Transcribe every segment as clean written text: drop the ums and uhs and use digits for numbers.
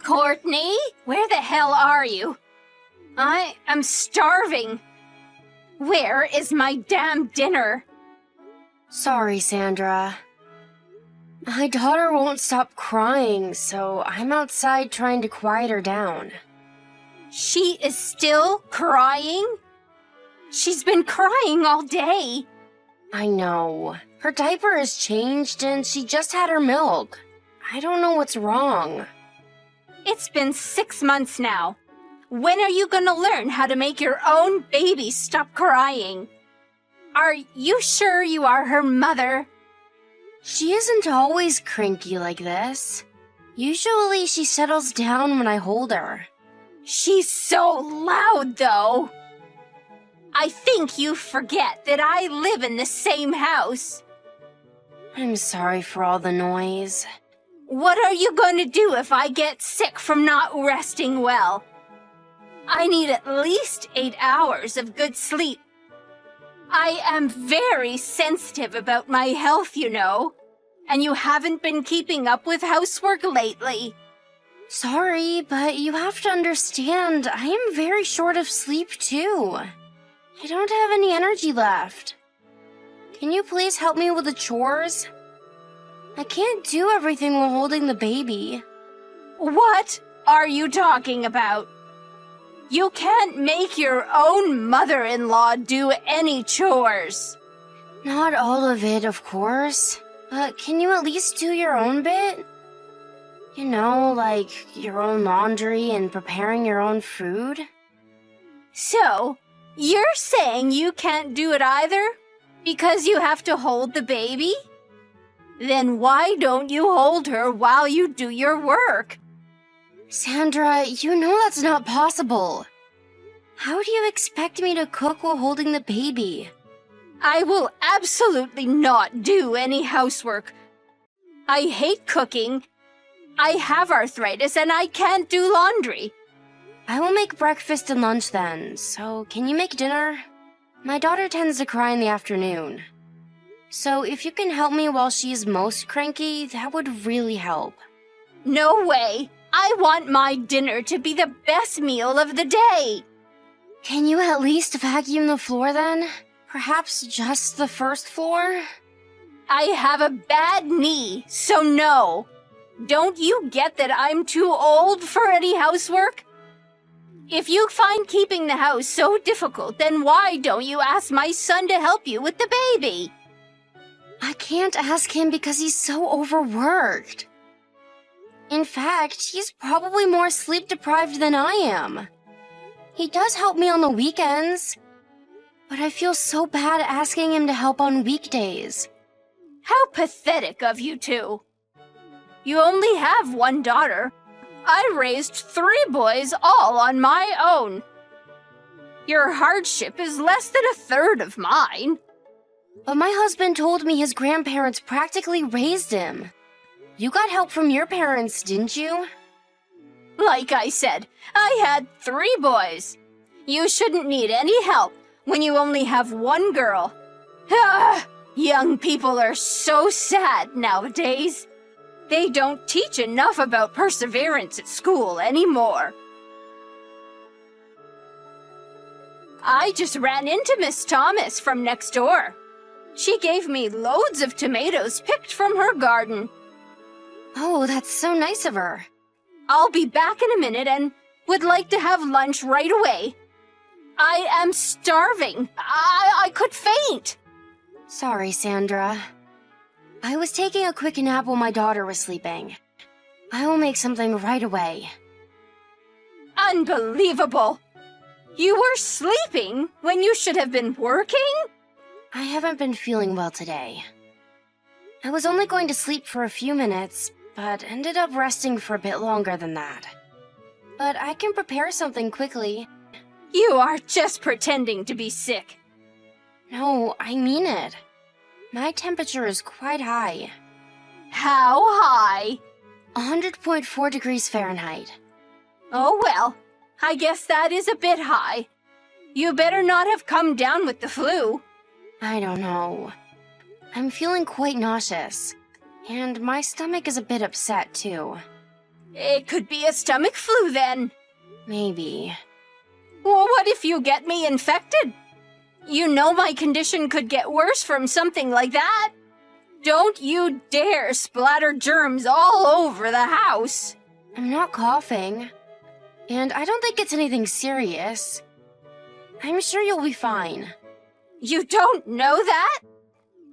Courtney, where the hell are you? I am starving. Where is my damn dinner? Sorry, Sandra. My daughter won't stop crying, so I'm outside trying to quiet her down. She is still crying? She's been crying all day. I know. Her diaper is changed and she just had her milk. I don't know what's wrong. It's been 6 months now. When are you gonna learn how to make your own baby stop crying? Are you sure you are her mother? She isn't always cranky like this. Usually she settles down when I hold her. She's so loud, though. I think you forget that I live in the same house. I'm sorry for all the noise. What are you going to do if I get sick from not resting well? I need at least 8 hours of good sleep. I am very sensitive about my health, you know, and you haven't been keeping up with housework lately. Sorry, but you have to understand, I am very short of sleep too. I don't have any energy left. Can you please help me with the chores? I can't do everything while holding the baby. What are you talking about? You can't make your own mother-in-law do any chores. Not all of it, of course. But can you at least do your own bit? You know, like your own laundry and preparing your own food? So, you're saying you can't do it either? Because you have to hold the baby? Then why don't you hold her while you do your work? Sandra, you know that's not possible. How do you expect me to cook while holding the baby? I will absolutely not do any housework. I hate cooking. I have arthritis and I can't do laundry. I will make breakfast and lunch then, so can you make dinner? My daughter tends to cry in the afternoon. So if you can help me while she's most cranky, that would really help. No way. I want my dinner to be the best meal of the day. Can you at least vacuum the floor then? Perhaps just the first floor? I have a bad knee, so no. Don't you get that I'm too old for any housework? If you find keeping the house so difficult, then why don't you ask my son to help you with the baby? I can't ask him because he's so overworked. In fact, he's probably more sleep-deprived than I am. He does help me on the weekends, but I feel so bad asking him to help on weekdays. How pathetic of you two. You only have one daughter. I raised 3 boys all on my own. Your hardship is less than a third of mine. But my husband told me his grandparents practically raised him. You got help from your parents, didn't you? Like I said, I had 3 boys. You shouldn't need any help when you only have one girl. Ah, young people are so sad nowadays. They don't teach enough about perseverance at school anymore. I just ran into Miss Thomas from next door. She gave me loads of tomatoes picked from her garden. Oh, that's so nice of her. I'll be back in a minute and would like to have lunch right away. I am starving. I could faint. Sorry, Sandra. I was taking a quick nap while my daughter was sleeping. I will make something right away. Unbelievable! You were sleeping when you should have been working? I haven't been feeling well today. I was only going to sleep for a few minutes, but ended up resting for a bit longer than that. But I can prepare something quickly. You are just pretending to be sick. No, I mean it. My temperature is quite high. How high? 100.4 degrees Fahrenheit. Oh well, I guess that is a bit high. You better not have come down with the flu. I don't know. I'm feeling quite nauseous, and my stomach is a bit upset too. It could be a stomach flu then. Maybe. Well, what if you get me infected? You know my condition could get worse from something like that. Don't you dare splatter germs all over the house. I'm not coughing. And I don't think it's anything serious. I'm sure you'll be fine. You don't know that?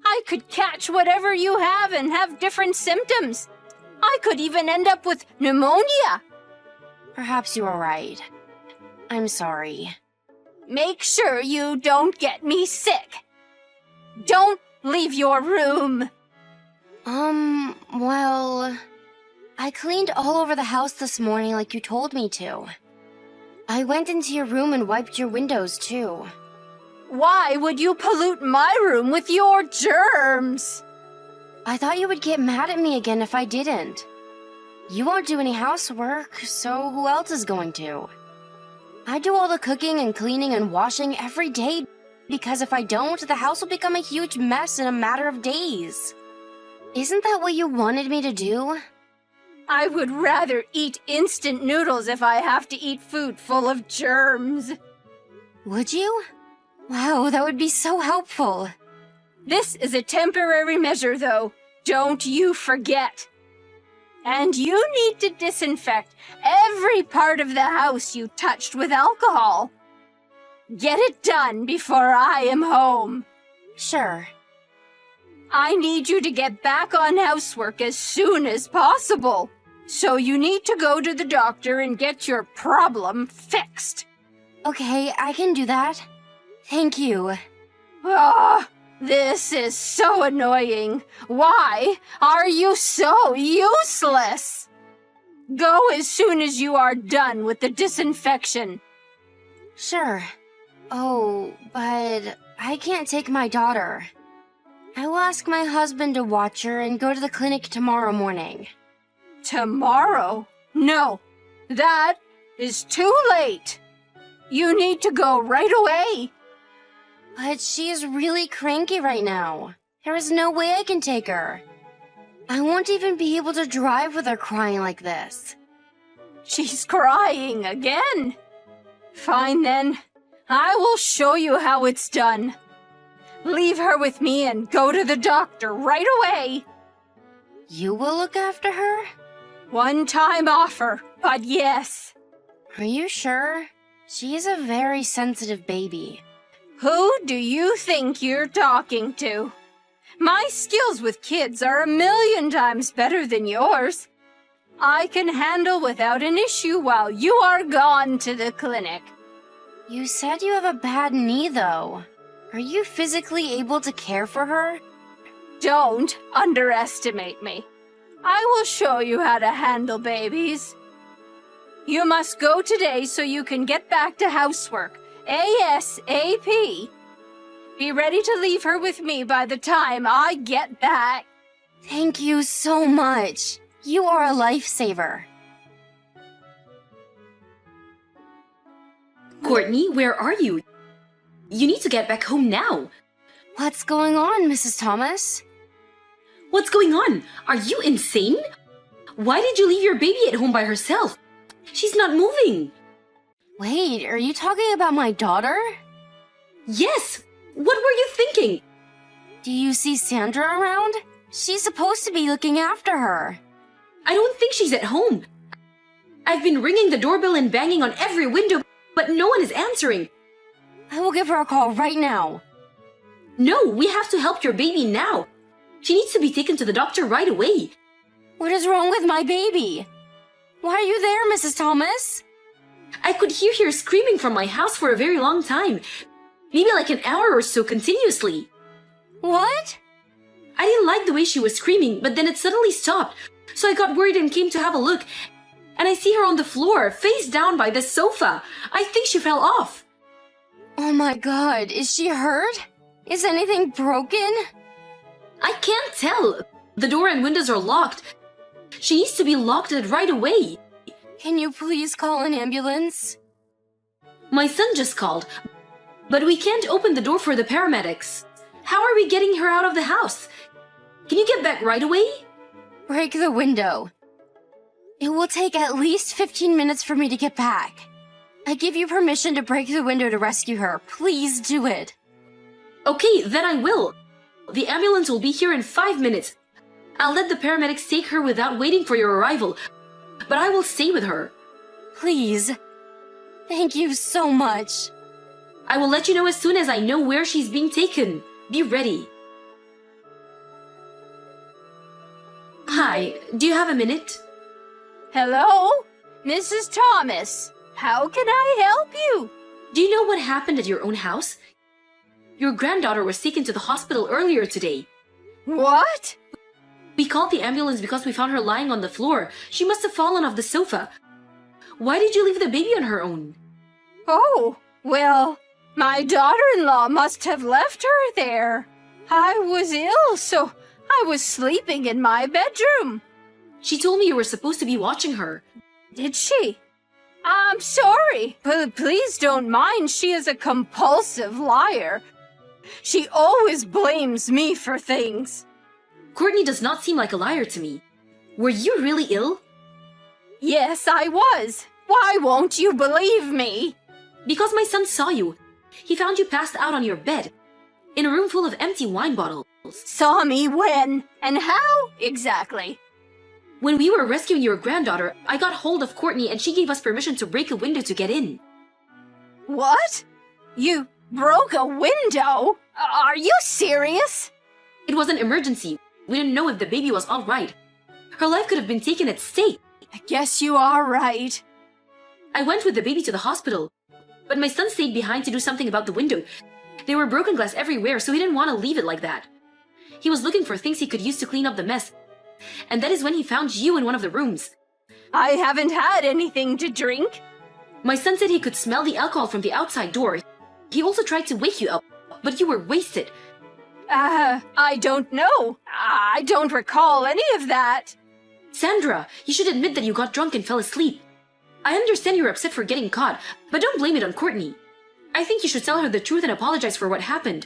I could catch whatever you have and have different symptoms. I could even end up with pneumonia. Perhaps you are right. I'm sorry. Make sure you don't get me sick. Don't leave your room. Well, I cleaned all over the house this morning like you told me to. I went into your room and wiped your windows too. Why would you pollute my room with your germs? I thought you would get mad at me again if I didn't. You won't do any housework, so who else is going to? I do all the cooking and cleaning and washing every day because if I don't, the house will become a huge mess in a matter of days. Isn't that what you wanted me to do? I would rather eat instant noodles if I have to eat food full of germs. Would you? Wow, that would be so helpful. This is a temporary measure, though. Don't you forget. And you need to disinfect every part of the house you touched with alcohol. Get it done before I am home. Sure. I need you to get back on housework as soon as possible. So you need to go to the doctor and get your problem fixed. Okay, I can do that. Thank you. Ah, this is so annoying. Why are you so useless? Go as soon as you are done with the disinfection. Sure. Oh, but I can't take my daughter. I will ask my husband to watch her and go to the clinic tomorrow morning. Tomorrow? No, that is too late. You need to go right away. But she is really cranky right now. There is no way I can take her. I won't even be able to drive with her crying like this. She's crying again. Fine then. I will show you how it's done. Leave her with me and go to the doctor right away. You will look after her? One-time offer, but yes. Are you sure? She is a very sensitive baby. Who do you think you're talking to? My skills with kids are 1,000,000 times better than yours. I can handle without an issue while you are gone to the clinic. You said you have a bad knee, though. Are you physically able to care for her? Don't underestimate me. I will show you how to handle babies. You must go today so you can get back to housework, ASAP. Be ready to leave her with me by the time I get back. Thank you so much. You are a lifesaver. Courtney, where are you? You need to get back home now. What's going on, Mrs. Thomas? What's going on? Are you insane? Why did you leave your baby at home by herself? She's not moving. Wait, are you talking about my daughter? Yes! What were you thinking? Do you see Sandra around? She's supposed to be looking after her. I don't think she's at home. I've been ringing the doorbell and banging on every window, but no one is answering. I will give her a call right now. No, we have to help your baby now. She needs to be taken to the doctor right away. What is wrong with my baby? Why are you there, Mrs. Thomas? I could hear her screaming from my house for a very long time. Maybe like an hour or so continuously. What? I didn't like the way she was screaming, but then it suddenly stopped. So I got worried and came to have a look. And I see her on the floor, face down by the sofa. I think she fell off. Oh my god, is she hurt? Is anything broken? I can't tell. The door and windows are locked. She needs to be locked right away. Can you please call an ambulance? My son just called, but we can't open the door for the paramedics. How are we getting her out of the house? Can you get back right away? Break the window. It will take at least 15 minutes for me to get back. I give you permission to break the window to rescue her. Please do it. Okay, then I will. The ambulance will be here in 5 minutes. I'll let the paramedics take her without waiting for your arrival, but I will stay with her. Please. Thank you so much. I will let you know as soon as I know where she's being taken. Be ready. Hi, do you have a minute? Hello? Mrs. Thomas, how can I help you? Do you know what happened at your own house? Your granddaughter was taken to the hospital earlier today. What? We called the ambulance because we found her lying on the floor. She must have fallen off the sofa. Why did you leave the baby on her own? Oh, well, my daughter-in-law must have left her there. I was ill, so I was sleeping in my bedroom. She told me you were supposed to be watching her. Did she? I'm sorry, but please don't mind. She is a compulsive liar. She always blames me for things. Courtney does not seem like a liar to me. Were you really ill? Yes, I was. Why won't you believe me? Because my son saw you. He found you passed out on your bed, in a room full of empty wine bottles. Saw me when? And how exactly? When we were rescuing your granddaughter, I got hold of Courtney and she gave us permission to break a window to get in. What? You broke a window? Are you serious? It was an emergency. We didn't know if the baby was all right. Her life could have been taken at stake. I guess you are right. I went with the baby to the hospital, but my son stayed behind to do something about the window. There were broken glass everywhere, so he didn't want to leave it like that. He was looking for things he could use to clean up the mess, and that is when he found you in one of the rooms. I haven't had anything to drink. My son said he could smell the alcohol from the outside door. He also tried to wake you up, but you were wasted. I don't know. I don't recall any of that. Sandra, you should admit that you got drunk and fell asleep. I understand you're upset for getting caught, but don't blame it on Courtney. I think you should tell her the truth and apologize for what happened.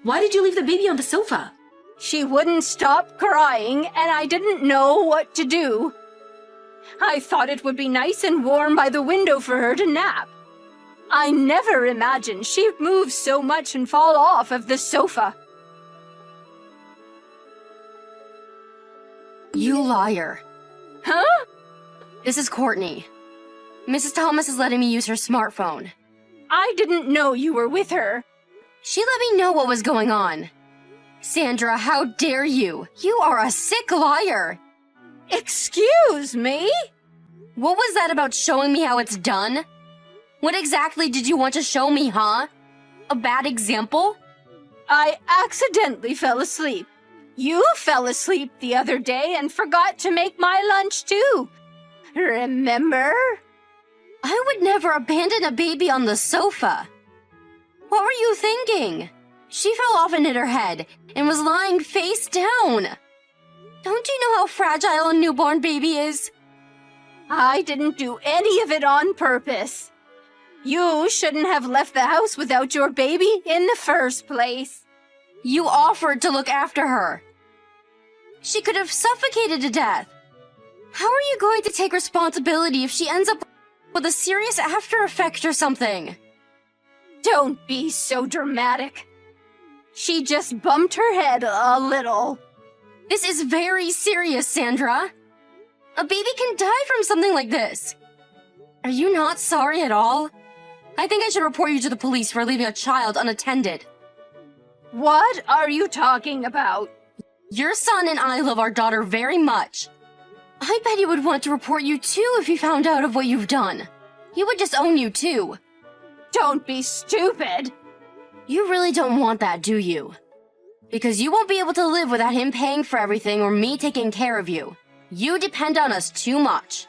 Why did you leave the baby on the sofa? She wouldn't stop crying, and I didn't know what to do. I thought it would be nice and warm by the window for her to nap. I never imagined she'd move so much and fall off of the sofa. You liar. Huh? This is Courtney. Mrs. Thomas is letting me use her smartphone. I didn't know you were with her. She let me know what was going on. Sandra, how dare you? You are a sick liar. Excuse me? What was that about showing me how it's done? What exactly did you want to show me, huh? A bad example? I accidentally fell asleep. You fell asleep the other day and forgot to make my lunch too. Remember? I would never abandon a baby on the sofa. What were you thinking? She fell off and hit her head and was lying face down. Don't you know how fragile a newborn baby is? I didn't do any of it on purpose. You shouldn't have left the house without your baby in the first place. You offered to look after her. She could have suffocated to death. How are you going to take responsibility if she ends up with a serious after effect or something? Don't be so dramatic. She just bumped her head a little. This is very serious, Sandra. A baby can die from something like this. Are you not sorry at all? I think I should report you to the police for leaving a child unattended. What are you talking about? Your son and I love our daughter very much. I bet he would want to report you too if he found out of what you've done. He would disown you too. Don't be stupid. You really don't want that, do you? Because you won't be able to live without him paying for everything or me taking care of you. You depend on us too much.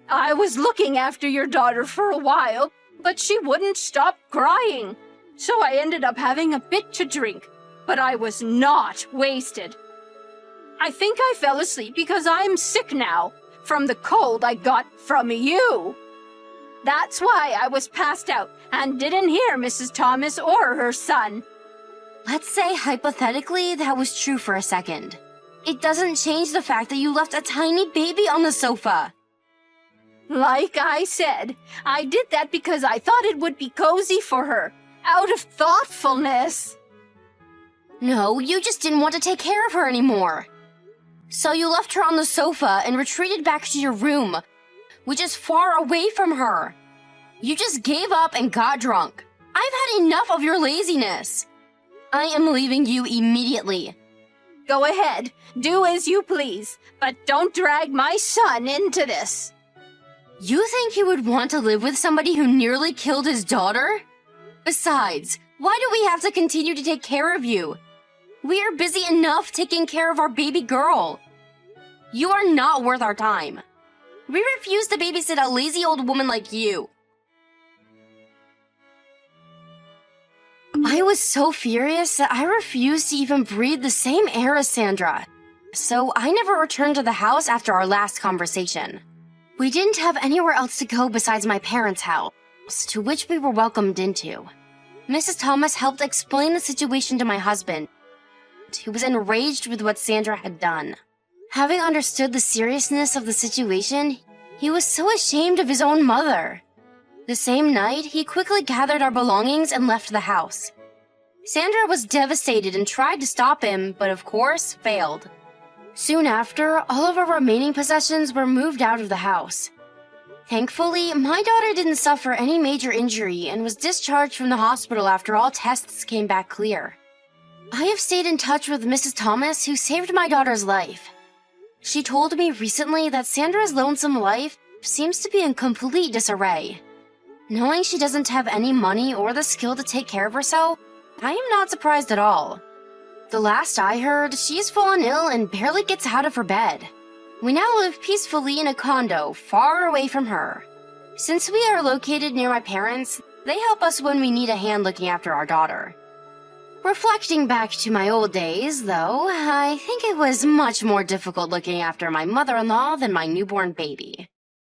I was looking after your daughter for a while, but she wouldn't stop crying. So I ended up having a bit to drink, but I was not wasted. I think I fell asleep because I'm sick now, from the cold I got from you. That's why I was passed out and didn't hear Mrs. Thomas or her son. Let's say hypothetically that was true for a second. it doesn't change the fact that you left a tiny baby on the sofa. Like I said, I did that because I thought it would be cozy for her, out of thoughtfulness. No, you just didn't want to take care of her anymore. So you left her on the sofa and retreated back to your room, which is far away from her. You just gave up and got drunk. I've had enough of your laziness. I am leaving you immediately. Go ahead, do as you please, but don't drag my son into this. You think you would want to live with somebody who nearly killed his daughter? Besides, why do we have to continue to take care of you? We are busy enough taking care of our baby girl. You are not worth our time. We refuse to babysit a lazy old woman like you. I was so furious that I refused to even breathe the same air as Sandra. So I never returned to the house after our last conversation. We didn't have anywhere else to go besides my parents' house, to which we were welcomed into. Mrs. Thomas helped explain the situation to my husband, who was enraged with what Sandra had done. Having understood the seriousness of the situation, he was so ashamed of his own mother. The same night, he quickly gathered our belongings and left the house. Sandra was devastated and tried to stop him, but of course, failed. Soon after, all of our remaining possessions were moved out of the house. Thankfully, my daughter didn't suffer any major injury and was discharged from the hospital after all tests came back clear. I have stayed in touch with Mrs. Thomas, who saved my daughter's life. She told me recently that Sandra's lonesome life seems to be in complete disarray. Knowing she doesn't have any money or the skill to take care of herself, I am not surprised at all. The last I heard, she's fallen ill and barely gets out of her bed. We now live peacefully in a condo far away from her. Since we are located near my parents, they help us when we need a hand looking after our daughter. Reflecting back to my old days, though, I think it was much more difficult looking after my mother-in-law than my newborn baby.